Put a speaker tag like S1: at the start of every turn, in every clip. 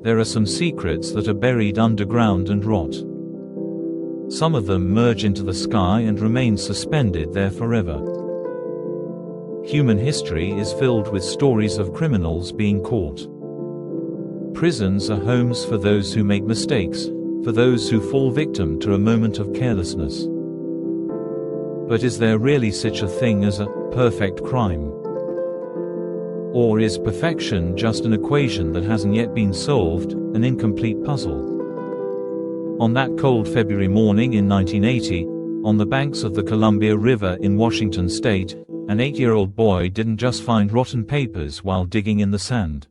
S1: There are some secrets that are buried underground and rot. Some of them merge into the sky and remain suspended there forever. Human history is filled with stories of criminals being caught. Prisons are homes for those who make mistakes, for those who fall victim to a moment of carelessness. But is there really such a thing as a perfect crime? Or is perfection just an equation that hasn't yet been solved, an incomplete puzzle? On that cold February morning in 1980, on the banks of the Columbia River in Washington state, an 8-year-old boy didn't just find rotten papers while digging in the sand.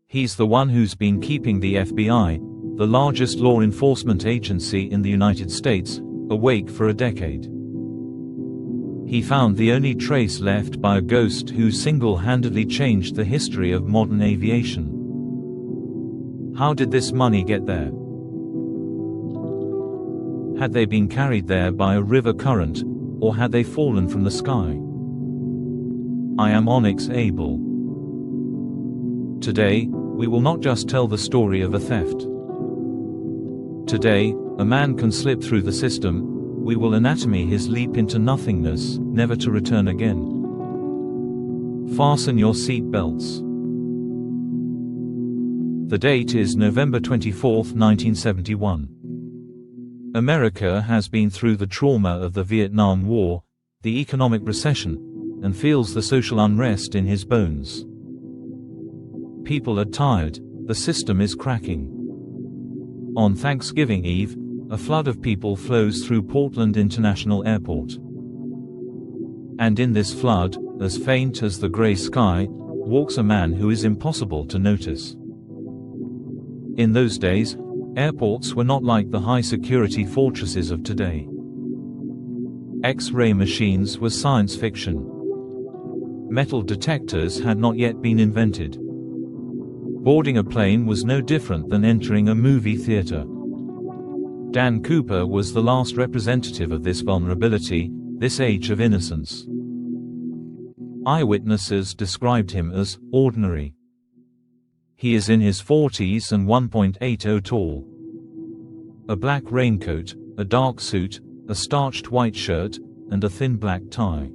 S1: He's the one who's been keeping the FBI, the largest law enforcement agency in the United States, awake for a decade. He found the only trace left by a ghost who single-handedly changed the history of modern aviation. How did this money get there? Had they been carried there by a river current, or had they fallen from the sky? I am ONYX ABLE. Today, we will not just tell the story of a theft. Today, a man can slip through the system. We will anatomy his leap into nothingness, never to return again. Fasten your seat belts. The date is November 24, 1971. America has been through the trauma of the Vietnam War, the economic recession, and feels the social unrest in his bones. People are tired, the system is cracking. On Thanksgiving Eve, a flood of people flows through Portland International Airport. And in this flood, as faint as the gray sky, walks a man who is impossible to notice. In those days, airports were not like the high-security fortresses of today. X-ray machines were science fiction. Metal detectors had not yet been invented. Boarding a plane was no different than entering a movie theater. Dan Cooper was the last representative of this vulnerability, this age of innocence. Eyewitnesses described him as ordinary. He is in his 40s and 1.80 tall. A black raincoat, a dark suit, a starched white shirt, and a thin black tie.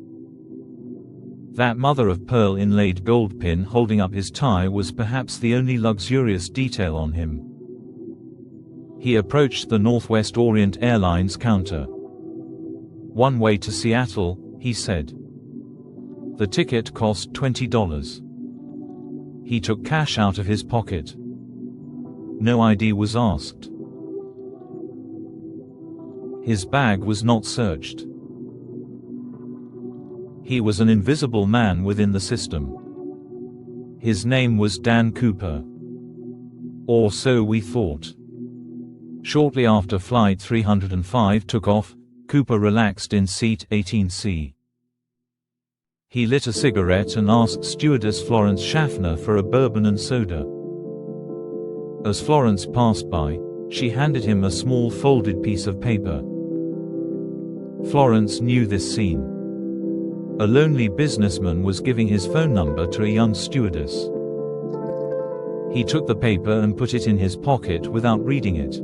S1: That mother-of-pearl inlaid gold pin holding up his tie was perhaps the only luxurious detail on him. He approached the Northwest Orient Airlines counter. "One way to Seattle," he said. The ticket cost $20. He took cash out of his pocket. No ID was asked. His bag was not searched. He was an invisible man within the system. His name was Dan Cooper. Or so we thought. Shortly after Flight 305 took off, Cooper relaxed in seat 18C. He lit a cigarette and asked stewardess Florence Schaffner for a bourbon and soda. As Florence passed by, she handed him a small folded piece of paper. Florence knew this scene. A lonely businessman was giving his phone number to a young stewardess. He took the paper and put it in his pocket without reading it.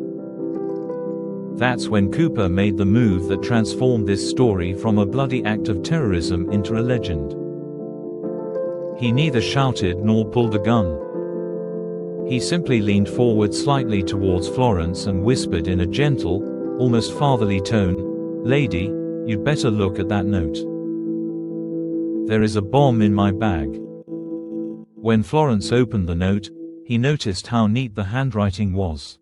S1: That's when Cooper made the move that transformed this story from a bloody act of terrorism into a legend. He neither shouted nor pulled a gun. He simply leaned forward slightly towards Florence and whispered in a gentle, almost fatherly tone, "Lady, you'd better look at that note. There is a bomb in my bag." When Florence opened the note, he noticed how neat the handwriting was.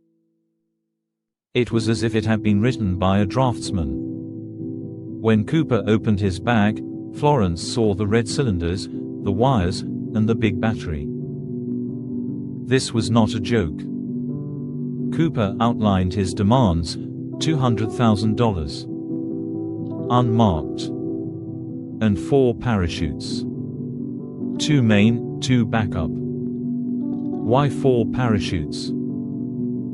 S1: It was as if it had been written by a draftsman. When Cooper opened his bag, Florence saw the red cylinders, the wires, and the big battery. This was not a joke. Cooper outlined his demands: $200,000. Unmarked. And 4 parachutes. 2 main, 2 backup. Why 4 parachutes?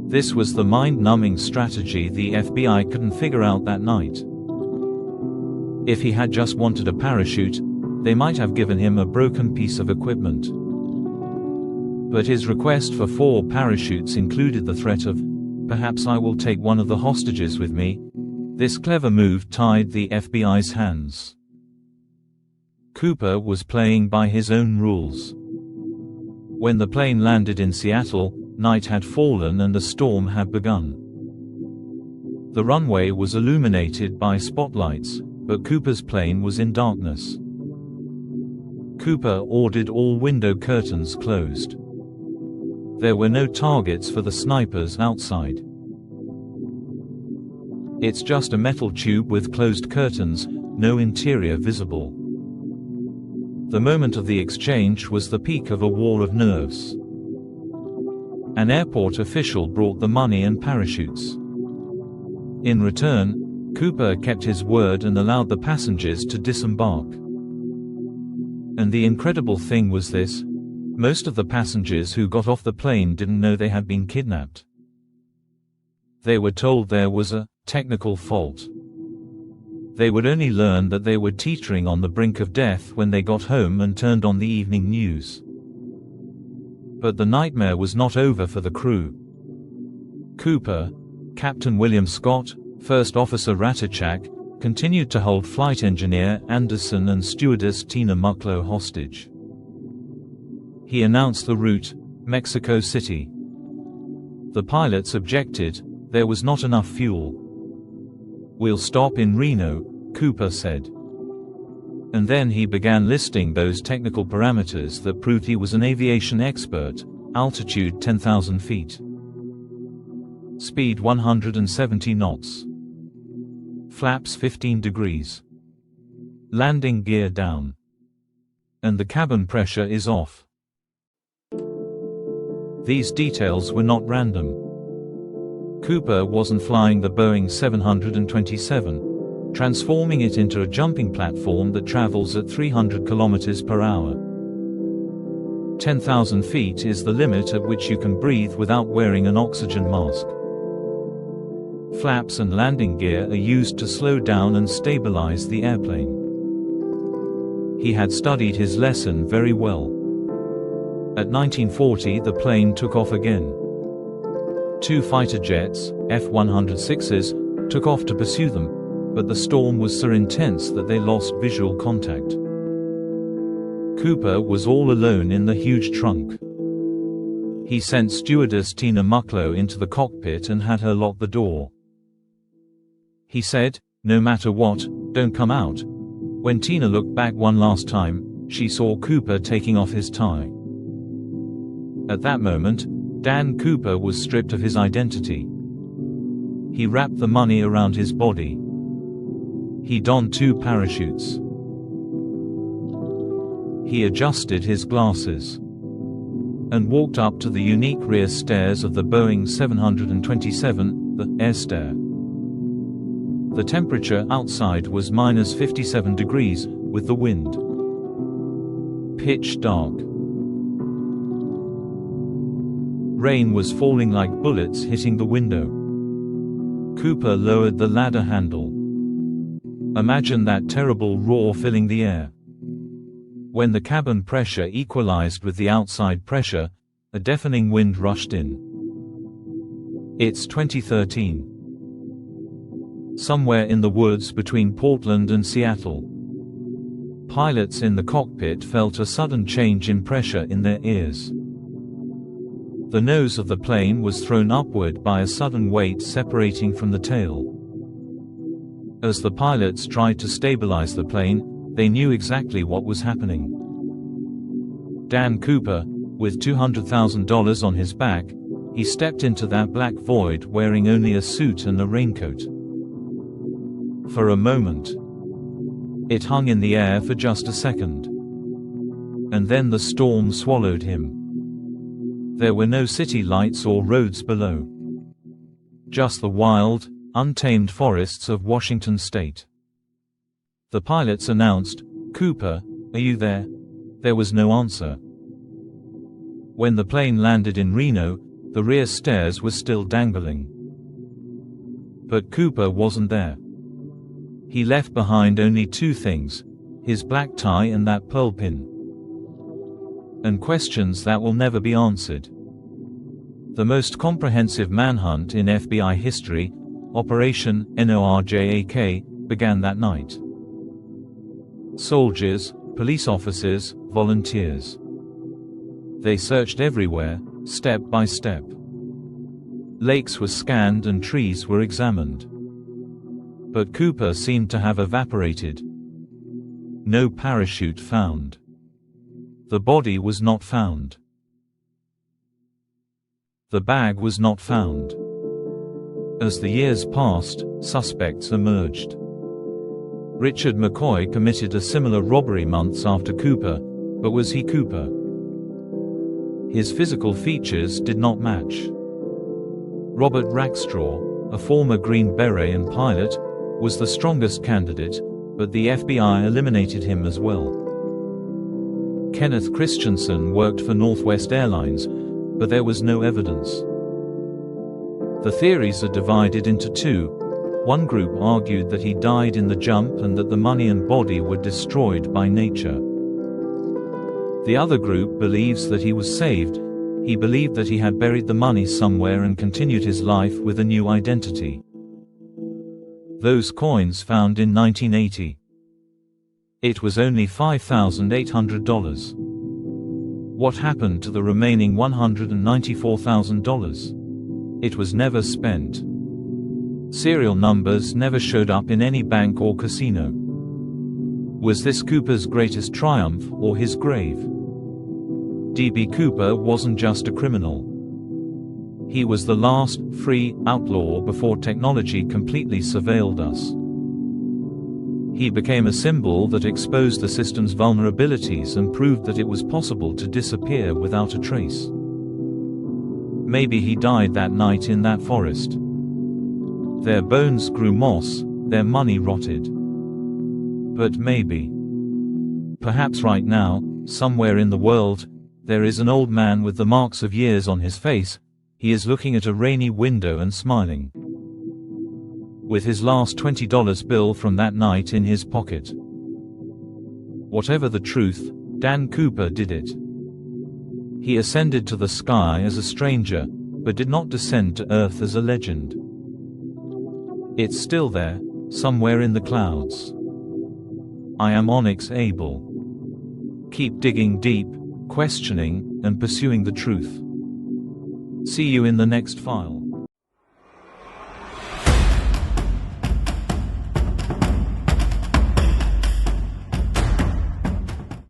S1: This was the mind-numbing strategy the FBI couldn't figure out that night. If he had just wanted a parachute, they might have given him a broken piece of equipment. But his request for 4 parachutes included the threat of, "Perhaps I will take one of the hostages with me." This clever move tied the FBI's hands. Cooper was playing by his own rules. When the plane landed in Seattle, night had fallen and a storm had begun. The runway was illuminated by spotlights, but Cooper's plane was in darkness. Cooper ordered all window curtains closed. There were no targets for the snipers outside. "It's just a metal tube with closed curtains, no interior visible." The moment of the exchange was the peak of a war of nerves. An airport official brought the money and parachutes. In return, Cooper kept his word and allowed the passengers to disembark. And the incredible thing was this: most of the passengers who got off the plane didn't know they had been kidnapped. They were told there was a technical fault. They would only learn that they were teetering on the brink of death when they got home and turned on the evening news. But the nightmare was not over for the crew. Cooper, Captain William Scott, First Officer Rackstraw, continued to hold flight engineer Anderson and stewardess Tina Mucklow hostage. He announced the route, Mexico City. The pilots objected, there was not enough fuel. "We'll stop in Reno," Cooper said. And then he began listing those technical parameters that proved he was an aviation expert: altitude 10,000 feet. Speed 170 knots. Flaps 15 degrees. Landing gear down. And the cabin pressure is off. These details were not random. Cooper wasn't flying the Boeing 727, transforming it into a jumping platform that travels at 300 km per hour. 10,000 feet is the limit at which you can breathe without wearing an oxygen mask. Flaps and landing gear are used to slow down and stabilize the airplane. He had studied his lesson very well. At 1940 the plane took off again. 2 fighter jets, F-106s, took off to pursue them, but the storm was so intense that they lost visual contact. Cooper was all alone in the huge trunk. He sent stewardess Tina Mucklow into the cockpit and had her lock the door. He said, "No matter what, don't come out." When Tina looked back one last time, she saw Cooper taking off his tie. At that moment, Dan Cooper was stripped of his identity. He wrapped the money around his body. He donned 2 parachutes. He adjusted his glasses and walked up to the unique rear stairs of the Boeing 727, the air stair. The temperature outside was -57 degrees, with the wind pitch dark. Rain was falling like bullets hitting the window. Cooper lowered the ladder handle. Imagine that terrible roar filling the air. When the cabin pressure equalized with the outside pressure, a deafening wind rushed in. It's 2013. Somewhere in the woods between Portland and Seattle. Pilots in the cockpit felt a sudden change in pressure in their ears. The nose of the plane was thrown upward by a sudden weight separating from the tail. As the pilots tried to stabilize the plane, they knew exactly what was happening. Dan Cooper, with $200,000 on his back, he stepped into that black void wearing only a suit and a raincoat. For a moment, it hung in the air for just a second. And then the storm swallowed him. There were no city lights or roads below. Just the wild, untamed forests of Washington state. The pilots announced, "Cooper, are you there?" There was no answer. When the plane landed in Reno, the rear stairs were still dangling. But Cooper wasn't there. He left behind only 2 things: his black tie and that pearl pin. and questions that will never be answered. The most comprehensive manhunt in FBI history, Operation NORJAK, began that night. Soldiers, police officers, volunteers. They searched everywhere, step by step. Lakes were scanned and trees were examined. But Cooper seemed to have evaporated. No parachute found. The body was not found. The bag was not found. As the years passed, suspects emerged. Richard McCoy committed a similar robbery months after Cooper, but was he Cooper? His physical features did not match. Robert Rackstraw, a former Green Beret and pilot, was the strongest candidate, but the FBI eliminated him as well. Kenneth Christensen worked for Northwest Airlines, but there was no evidence. The theories are divided into two. One group argued that he died in the jump and that the money and body were destroyed by nature. The other group believes that he was saved. He believed that he had buried the money somewhere and continued his life with a new identity. Those coins found in 1980. It was only $5,800. What happened to the remaining $194,000? It was never spent. Serial numbers never showed up in any bank or casino. Was this Cooper's greatest triumph or his grave? D.B. Cooper wasn't just a criminal. He was the last, free, outlaw before technology completely surveilled us. He became a symbol that exposed the system's vulnerabilities and proved that it was possible to disappear without a trace. Maybe he died that night in that forest. Their bones grew moss, their money rotted. But maybe. Perhaps right now, somewhere in the world, there is an old man with the marks of years on his face. He is looking at a rainy window and smiling, with his last $20 bill from that night in his pocket. Whatever the truth, Dan Cooper did it. He ascended to the sky as a stranger, but did not descend to earth as a legend. It's still there, somewhere in the clouds. I am ONYX ABLE. Keep digging deep, questioning, and pursuing the truth. See you in the next file.